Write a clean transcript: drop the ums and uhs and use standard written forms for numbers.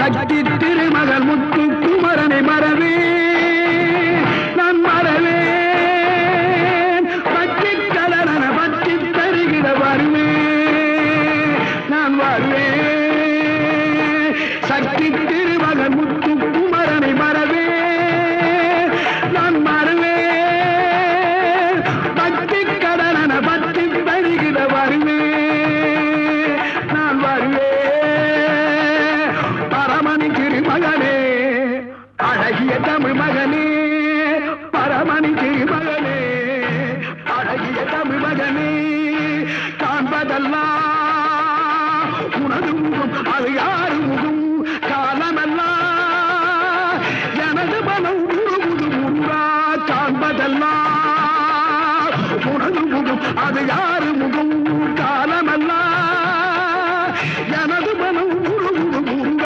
சக்தி திருமகள் முத்து குமரனை மறவே நான் மறவேன் பற்றி கடலன பற்றி தருகிற வருவேன் நான் வருவேன் சக்தி திருமகள் முத்து குமரனை மறவே நான் மறவேன் பற்றி கடலன பற்றி தருகிற வருவேன் நான் வருவேன் பரமணி திருமகனே அழகிய தமிழ் மகனே பரமணி திருமகனே அழகிய தமிழ் மகனே காண்பதெல்லாம் உனது முகம் அது யாரு முகம் காலமெல்லாம் எனது மனம் முழுமுது முருகா காண்பதெல்லாம் உனது முகம் அது யார்